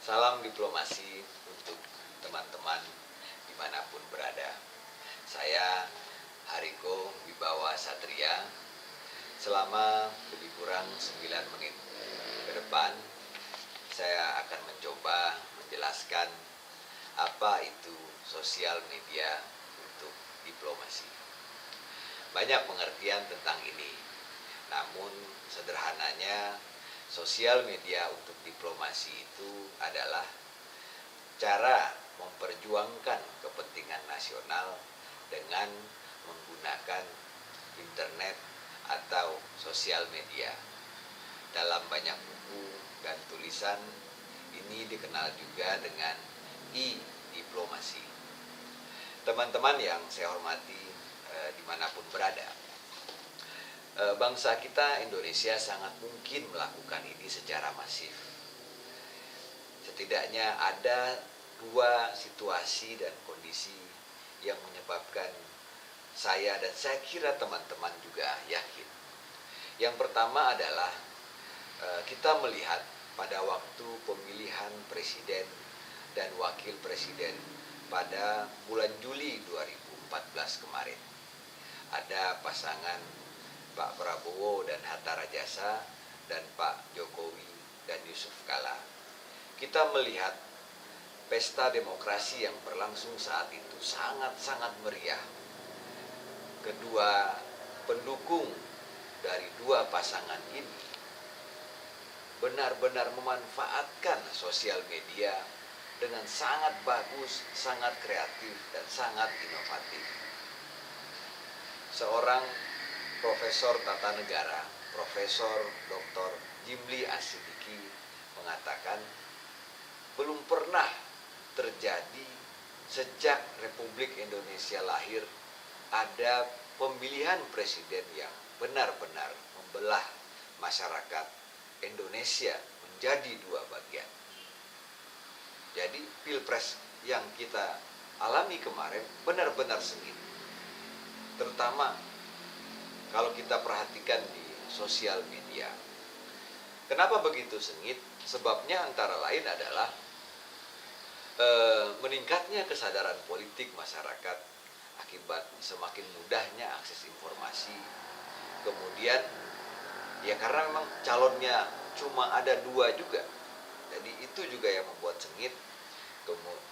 Salam diplomasi untuk teman-teman dimanapun berada. Saya Hariko Wibawa Satria. Selama lebih kurang 9 menit ke depan, saya akan mencoba menjelaskan apa itu sosial media untuk diplomasi. Banyak pengertian tentang ini, namun sederhananya sosial media untuk diplomasi itu adalah cara memperjuangkan kepentingan nasional dengan menggunakan internet atau sosial media. Dalam banyak buku dan tulisan, ini dikenal juga dengan e-diplomasi. Teman-teman yang saya hormati dimanapun berada, bangsa kita Indonesia sangat mungkin melakukan ini secara masif. Setidaknya ada dua situasi dan kondisi yang menyebabkan saya dan saya kira teman-teman juga yakin. Yang pertama adalah kita melihat pada waktu pemilihan presiden dan wakil presiden pada bulan Juli 2014 kemarin. Ada pasangan Pak Prabowo dan Hatta Rajasa dan Pak Jokowi dan Yusuf Kala. Kita melihat pesta demokrasi yang berlangsung saat itu sangat-sangat meriah. Kedua pendukung dari dua pasangan ini benar-benar memanfaatkan sosial media dengan sangat bagus, sangat kreatif, dan sangat inovatif. Seorang Profesor Tata Negara, Profesor Dr. Jimli Asidiki mengatakan belum pernah terjadi sejak Republik Indonesia lahir ada pemilihan presiden yang benar-benar membelah masyarakat Indonesia menjadi dua bagian. Jadi pilpres yang kita alami kemarin benar-benar sengit. Terutama kalau kita perhatikan di sosial media. Kenapa begitu sengit? Sebabnya antara lain adalah meningkatnya kesadaran politik masyarakat akibat semakin mudahnya akses informasi. Kemudian ya karena memang calonnya cuma ada dua juga, jadi itu juga yang membuat sengit.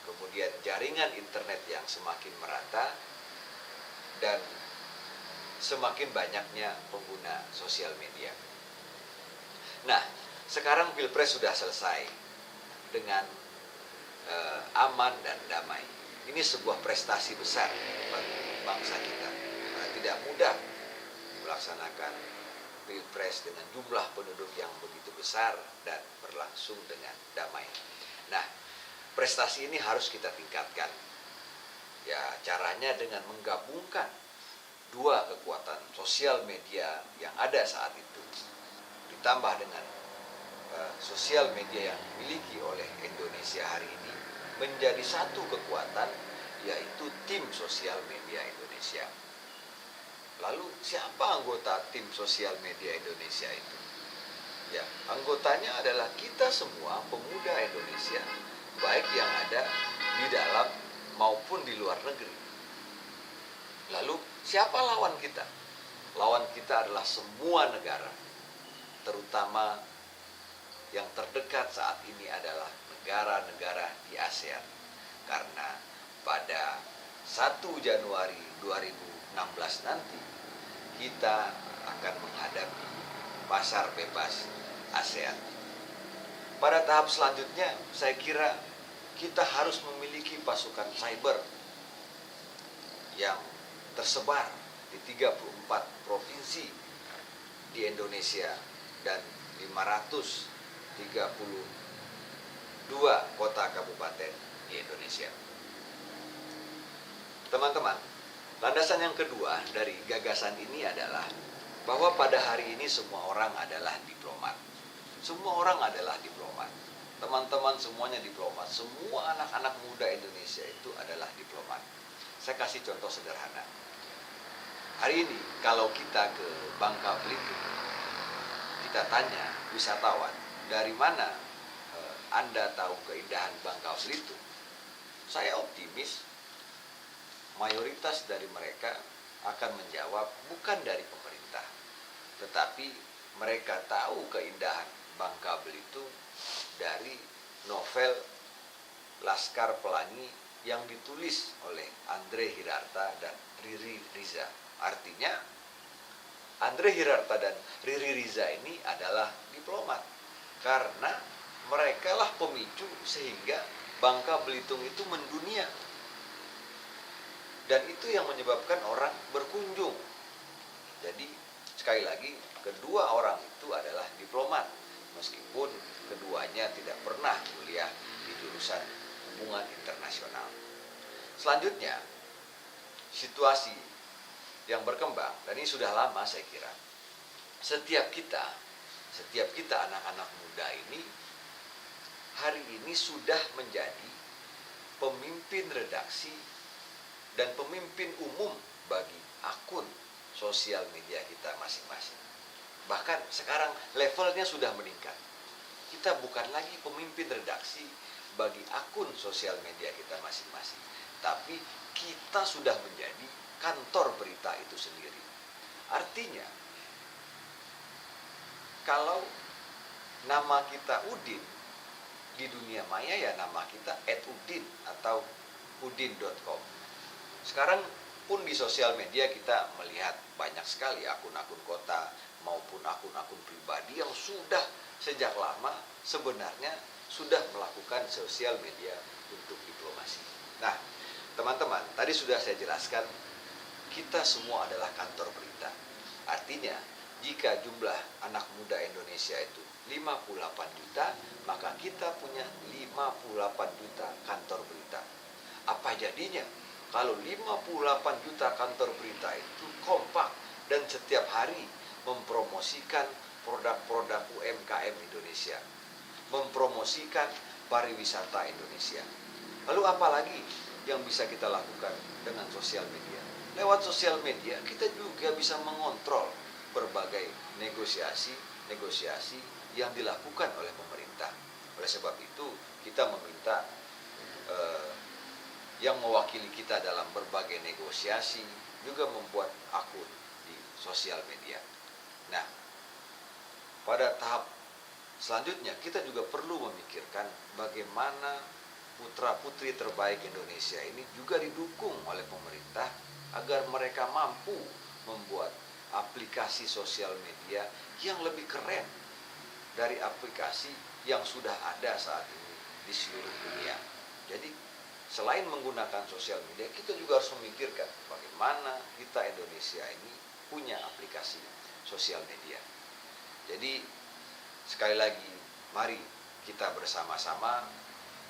Kemudian jaringan internet yang semakin merata dan semakin banyaknya pengguna sosial media. Nah, sekarang pilpres sudah selesai dengan aman dan damai. Ini sebuah prestasi besar bagi bangsa kita. Karena tidak mudah melaksanakan pilpres dengan jumlah penduduk yang begitu besar dan berlangsung dengan damai. Nah, prestasi ini harus kita tingkatkan. Ya, caranya dengan menggabungkan dua kekuatan sosial media yang ada saat itu, ditambah dengan sosial media yang dimiliki oleh Indonesia hari ini, menjadi satu kekuatan, yaitu tim sosial media Indonesia. Lalu siapa anggota tim sosial media Indonesia itu? Ya, anggotanya adalah kita semua pemuda Indonesia, baik yang ada di dalam maupun di luar negeri. Lalu siapa lawan kita? Lawan kita adalah semua negara, terutama yang terdekat saat ini adalah negara-negara di ASEAN. Karena pada 1 Januari 2016 nanti kita akan menghadapi pasar bebas ASEAN. Pada tahap selanjutnya, saya kira kita harus memiliki pasukan cyber yang tersebar di 34 provinsi di Indonesia dan 532 kota kabupaten di Indonesia. Teman-teman, landasan yang kedua dari gagasan ini adalah bahwa pada hari ini semua orang adalah diplomat. Semua orang adalah diplomat. Teman-teman semuanya diplomat. Semua anak-anak muda Indonesia itu adalah diplomat. Saya kasih contoh sederhana. Hari ini kalau kita ke Bangka Belitung, kita tanya wisatawan, dari mana Anda tahu keindahan Bangka Belitung, saya optimis mayoritas dari mereka akan menjawab bukan dari pemerintah, tetapi mereka tahu keindahan Bangka Belitung dari novel Laskar Pelangi yang ditulis oleh Andre Hirarta dan Riri Riza. Artinya Andre Hirarta dan Riri Riza ini adalah diplomat, karena mereka lah pemicu sehingga Bangka Belitung itu mendunia. Dan itu yang menyebabkan orang berkunjung. Jadi sekali lagi, kedua orang itu adalah diplomat, meskipun keduanya tidak pernah kuliah di jurusan hubungan internasional. Selanjutnya, situasi yang berkembang, dan ini sudah lama saya kira, setiap kita anak-anak muda ini hari ini sudah menjadi pemimpin redaksi dan pemimpin umum bagi akun sosial media kita masing-masing. Bahkan sekarang levelnya sudah meningkat. Kita bukan lagi pemimpin redaksi bagi akun sosial media kita masing-masing, tapi kita sudah menjadi kantor berita itu sendiri. Artinya, kalau nama kita Udin, di dunia maya ya nama kita @udin atau udin.com. Sekarang pun di sosial media kita melihat banyak sekali akun-akun kota maupun akun-akun pribadi yang sudah sejak lama sebenarnya sudah melakukan sosial media untuk diplomasi. Nah, teman-teman, tadi sudah saya jelaskan, kita semua adalah kantor berita. Artinya, jika jumlah anak muda Indonesia itu 58 juta, maka kita punya 58 juta kantor berita. Apa jadinya kalau 58 juta kantor berita itu kompak dan setiap hari mempromosikan produk-produk UMKM Indonesia, mempromosikan pariwisata Indonesia? Lalu apalagi yang bisa kita lakukan dengan sosial media? Lewat sosial media kita juga bisa mengontrol berbagai negosiasi yang dilakukan oleh pemerintah. Oleh sebab itu kita meminta yang mewakili kita dalam berbagai negosiasi juga membuat akun di sosial media. Nah, pada tahap selanjutnya kita juga perlu memikirkan bagaimana putra-putri terbaik Indonesia ini juga didukung oleh pemerintah agar mereka mampu membuat aplikasi sosial media yang lebih keren dari aplikasi yang sudah ada saat ini di seluruh dunia. Jadi selain menggunakan sosial media, kita juga harus memikirkan bagaimana kita Indonesia ini punya aplikasi sosial media. Jadi sekali lagi, mari kita bersama-sama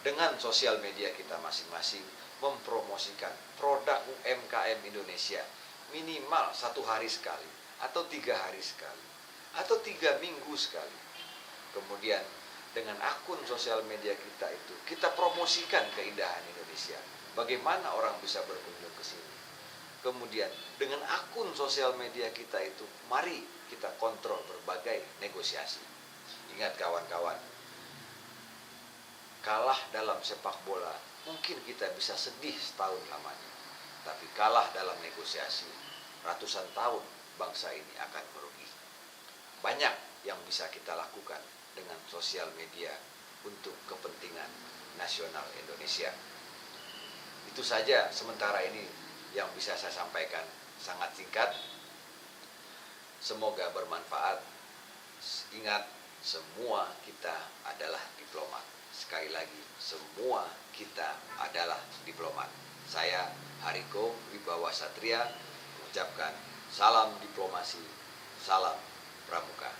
dengan sosial media kita masing-masing mempromosikan produk UMKM Indonesia minimal 1 hari sekali, atau 3 hari sekali, atau 3 minggu sekali. Kemudian dengan akun sosial media kita itu, kita promosikan keindahan Indonesia. Bagaimana orang bisa berkunjung ke sini. Kemudian dengan akun sosial media kita itu, mari kita kontrol berbagai negosiasi. Ingat kawan-kawan, kalah dalam sepak bola, mungkin kita bisa sedih setahun lamanya. Tapi kalah dalam negosiasi, ratusan tahun bangsa ini akan merugi. Banyak yang bisa kita lakukan dengan sosial media untuk kepentingan nasional Indonesia. Itu saja sementara ini yang bisa saya sampaikan, sangat singkat. Semoga bermanfaat. Ingat, semua kita adalah diplomat. Sekali lagi, semua kita adalah diplomat. Saya Hariko Wibawa Satria mengucapkan salam diplomasi, salam pramuka.